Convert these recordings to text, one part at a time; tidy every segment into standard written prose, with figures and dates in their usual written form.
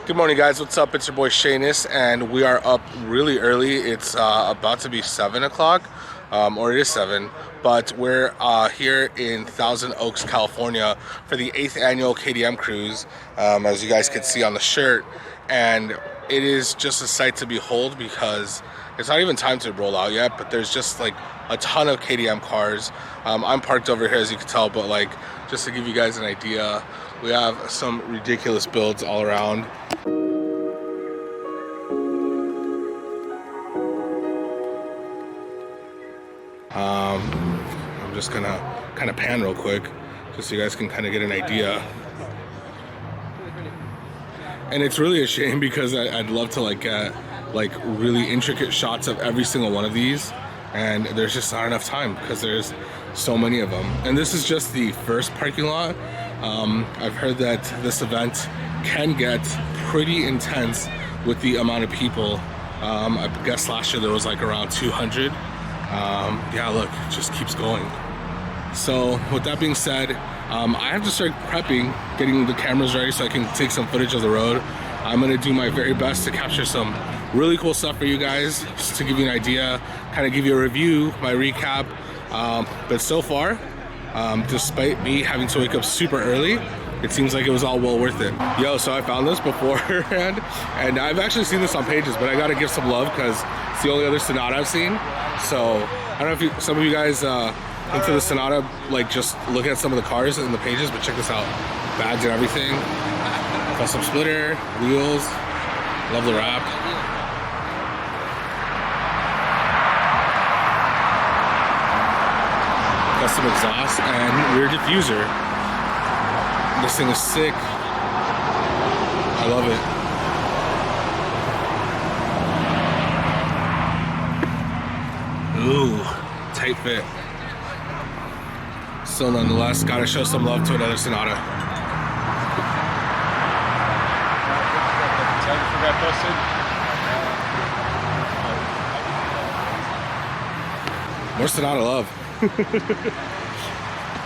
Good morning, guys. What's up? It's your boy Shayness, and we are up really early. It's about to be 7 o'clock, or it is 7, but we're here in Thousand Oaks, California for the 8th annual KDM Cruise, as you guys can see on the shirt. And it is just a sight to behold because it's not even time to roll out yet, but there's just like a ton of KDM cars. I'm parked over here, as you can tell, but like just to give you guys an idea, we have some ridiculous builds all around. I'm just gonna kind of pan real quick just so you guys can kind of get an idea. And it's really a shame because I'd love to like get like really intricate shots of every single one of these, and there's just not enough time because there's so many of them. And this is just the first parking lot. I've heard that this event can get pretty intense with the amount of people. I guess last year there was like around 200. Yeah, look, it just keeps going. So with that being said, I have to start prepping, getting the cameras ready so I can take some footage of the road. I'm gonna do my very best to capture some really cool stuff for you guys, just to give you an idea, kind of give you a review, my recap. But so far, despite me having to wake up super early, it seems like it was all well worth it. Yo, so I found this beforehand, and I've actually seen this on pages, but I gotta give some love because it's the only other Sonata I've seen. So I don't know if some of you guys into the Sonata, like just look at some of the cars in the pages, but check this out. Bags and everything. Custom splitter, wheels, love the wrap. Custom exhaust and rear diffuser. This thing is sick. I love it. Ooh, tight fit. Still nonetheless, gotta show some love to another Sonata. More Sonata love.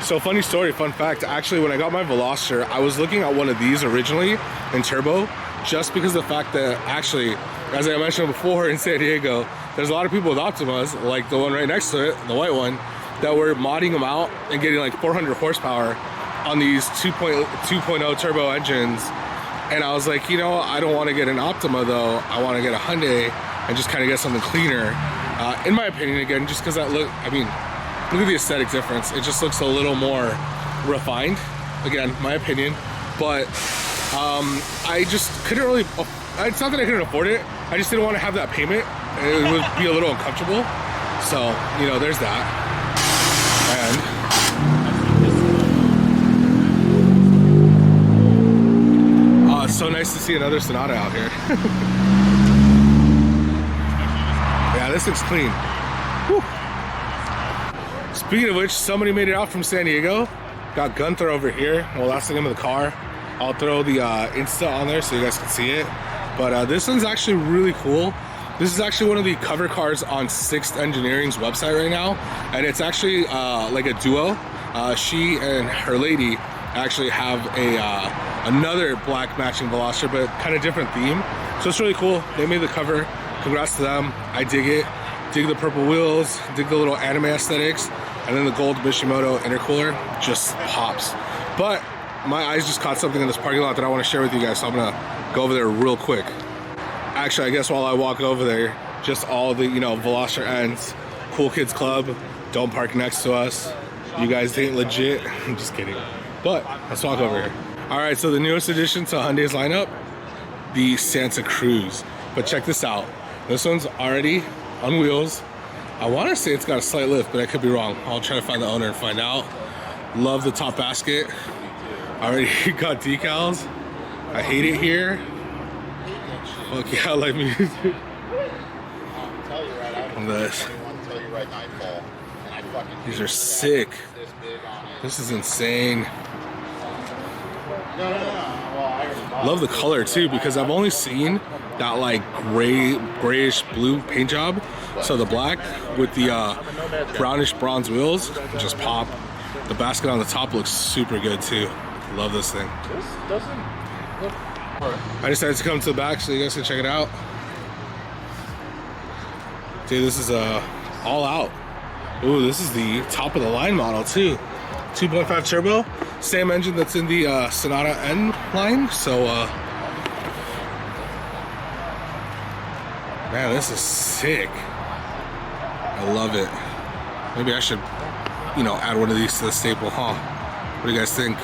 So funny story, fun fact, actually when I got my Veloster, I was looking at one of these originally in turbo, just because of the fact that actually, as I mentioned before, in San Diego, there's a lot of people with Optimas, like the one right next to it, the white one, that were modding them out and getting like 400 horsepower on these 2.0 turbo engines. And I was like, you know, I don't want to get an Optima though, I want to get a Hyundai and just kind of get something cleaner. In my opinion, again, just because that look, I mean, look at the aesthetic difference. It just looks a little more refined. Again, my opinion. But I just couldn't really, it's not that I couldn't afford it, I just didn't want to have that payment. It would be a little uncomfortable. So, you know, there's that. And it's so nice to see another Sonata out here. Yeah, this looks clean. Whew. Speaking of which, somebody made it out from San Diego. Got Gunther over here. Well, that's the name of the car. I'll throw the Insta on there so you guys can see it. But this one's actually really cool. This is actually one of the cover cars on 6th Engineering's website right now. And it's actually like a duo. She and her lady actually have another black matching Veloster, but kind of different theme. So it's really cool. They made the cover. Congrats to them. I dig it. Dig the purple wheels, dig the little anime aesthetics, and then the gold Mishimoto intercooler just pops. But my eyes just caught something in this parking lot that I want to share with you guys, so I'm gonna go over there real quick. Actually, I guess while I walk over there, just all the, you know, Veloster ends, Cool Kids Club, don't park next to us. You guys ain't legit. I'm just kidding. But let's walk over here. All right, so the newest addition to Hyundai's lineup, the Santa Cruz. But check this out. This one's already on wheels. I want to say it's got a slight lift, but I could be wrong. I'll try to find the owner and find out. Love the top basket. Already got decals. I hate it here. Fuck yeah, I like music. This. These are sick. This is insane. Love the color too, because I've only seen that like grayish blue paint job. So the black with the brownish bronze wheels just pop. The basket on the top looks super good too. Love this thing. This doesn't look I decided to come to the back so you guys can check it out. Dude, this is all out. Ooh, this is the top of the line model too. 2.5 turbo, same engine that's in the Sonata N line. So, man, this is sick. I love it. Maybe I should, you know, add one of these to the staple, huh? What do you guys think?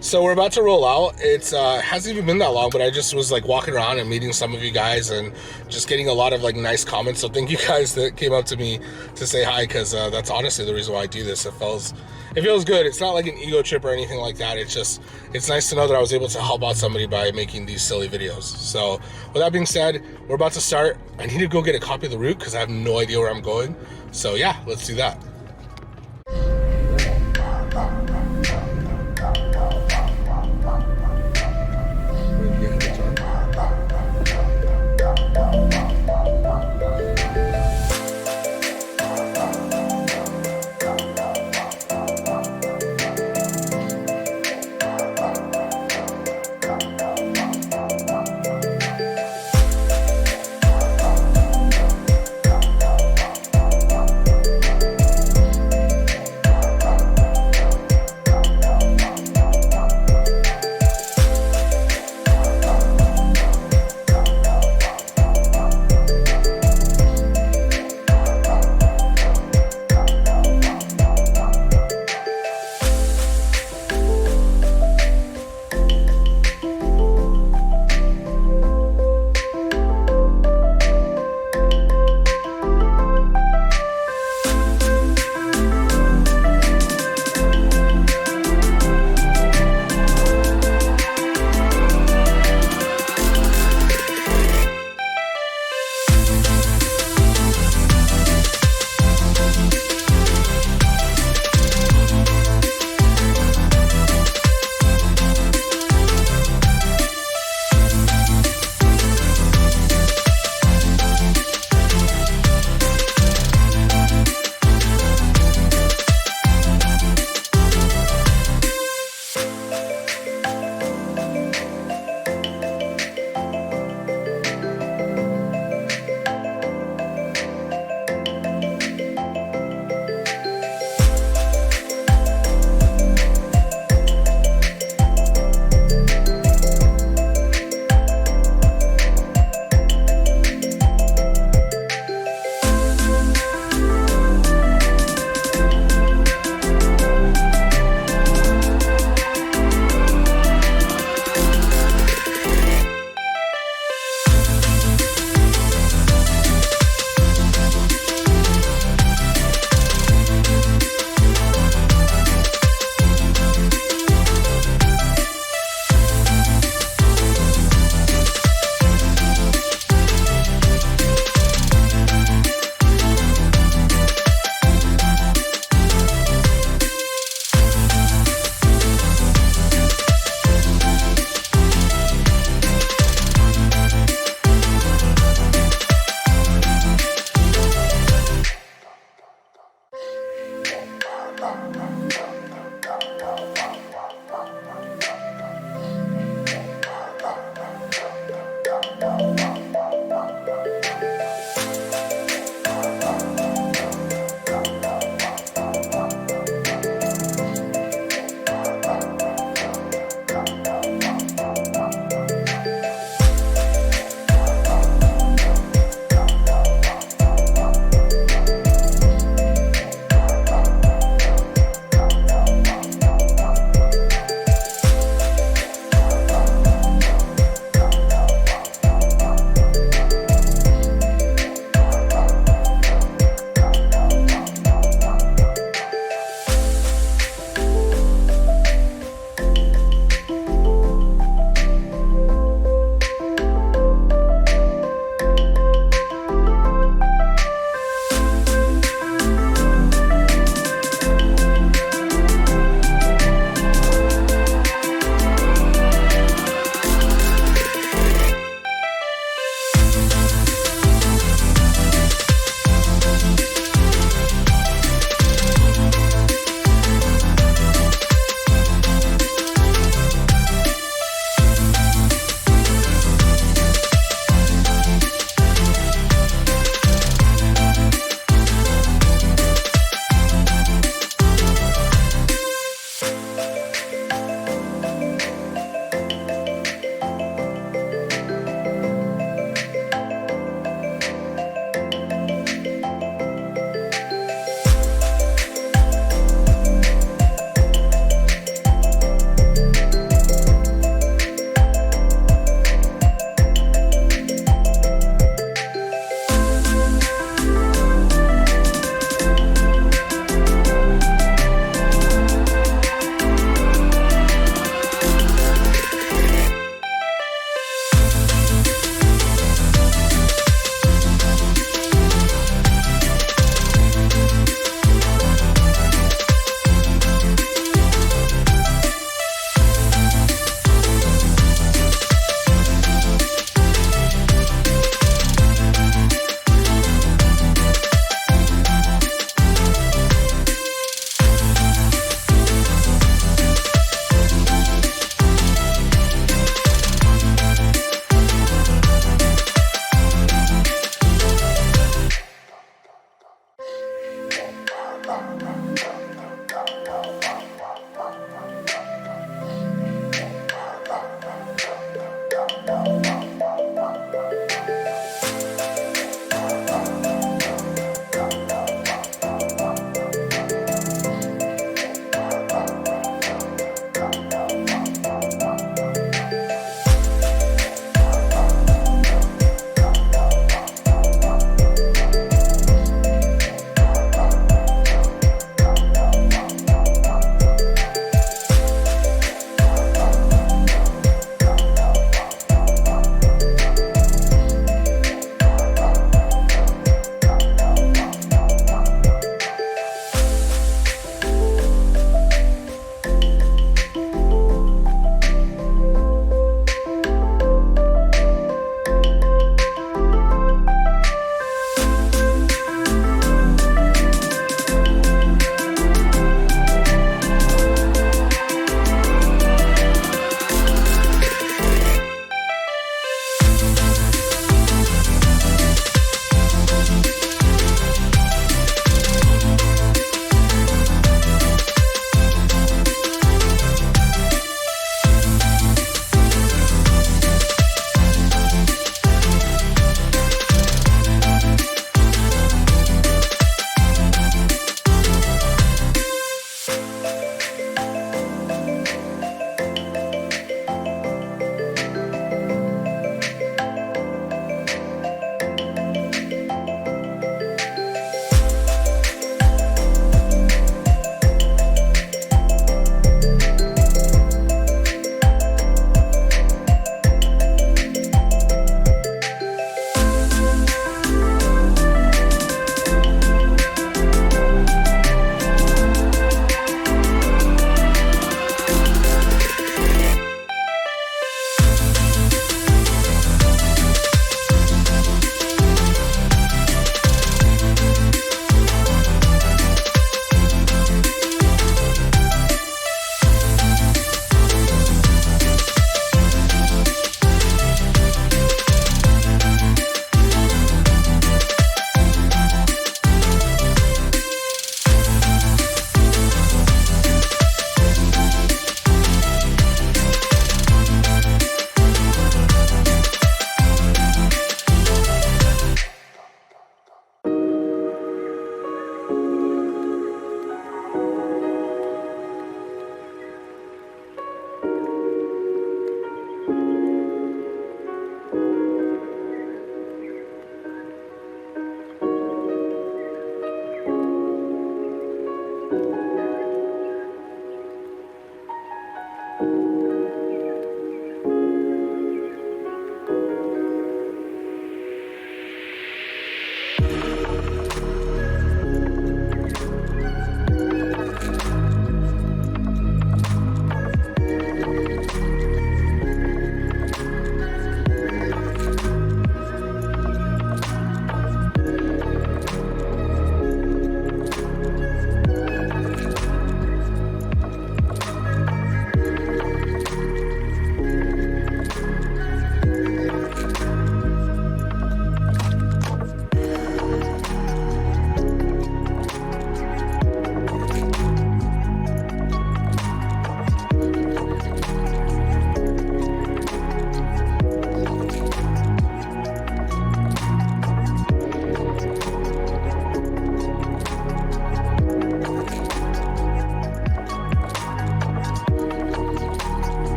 So we're about to roll out. It's hasn't even been that long, but I just was like walking around and meeting some of you guys and just getting a lot of like nice comments. So thank you guys that came up to me to say hi, because that's honestly the reason why I do this. It feels good. It's not like an ego trip or anything like that. It's nice to know that I was able to help out somebody by making these silly videos. So with that being said, we're about to start. I need to go get a copy of the route because I have no idea where I'm going. So yeah, let's do that.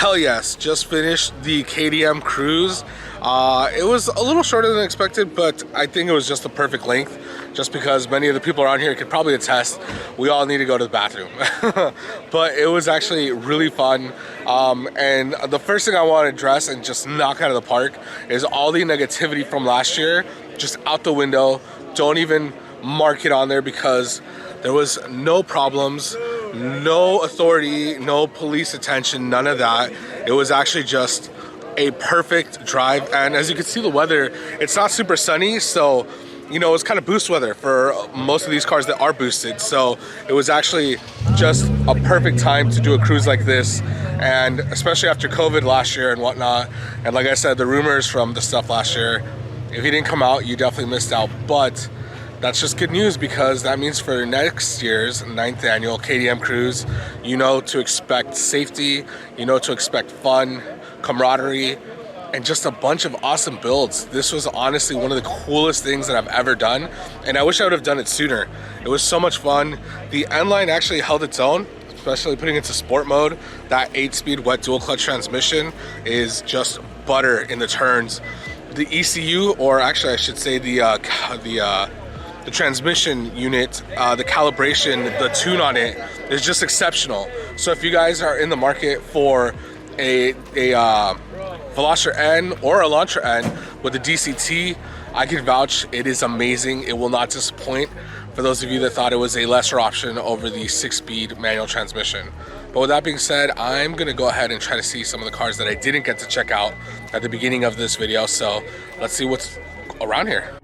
Hell yes, just finished the KDM Cruise. It was a little shorter than expected, but I think it was just the perfect length, just because many of the people around here could probably attest we all need to go to the bathroom. But it was actually really fun. And the first thing I want to address and just knock out of the park is all the negativity from last year, just out the window. Don't even mark it on there, because there was no problems, no authority, no police attention, none of that. It was actually just a perfect drive. And as you can see, the weather, it's not super sunny, so you know, it's kind of boost weather for most of these cars that are boosted. So it was actually just a perfect time to do a cruise like this, and especially after COVID last year and whatnot. And like I said, the rumors from the stuff last year, if you didn't come out, you definitely missed out. But that's just good news, because that means for next year's 9th annual KDM Cruise, you know to expect safety, you know to expect fun, camaraderie, and just a bunch of awesome builds. This was honestly one of the coolest things that I've ever done, and I wish I would have done it sooner. It was so much fun. The end line actually held its own, especially putting it into sport mode. That 8-speed wet dual clutch transmission is just butter in the turns. The ECU, or actually I should say the transmission unit, the calibration, the tune on it is just exceptional. So if you guys are in the market for a Veloster N or a Elantra N with a DCT, I can vouch it is amazing. It will not disappoint, for those of you that thought it was a lesser option over the 6-speed manual transmission. But with that being said, I'm gonna go ahead and try to see some of the cars that I didn't get to check out at the beginning of this video. So let's see what's around here.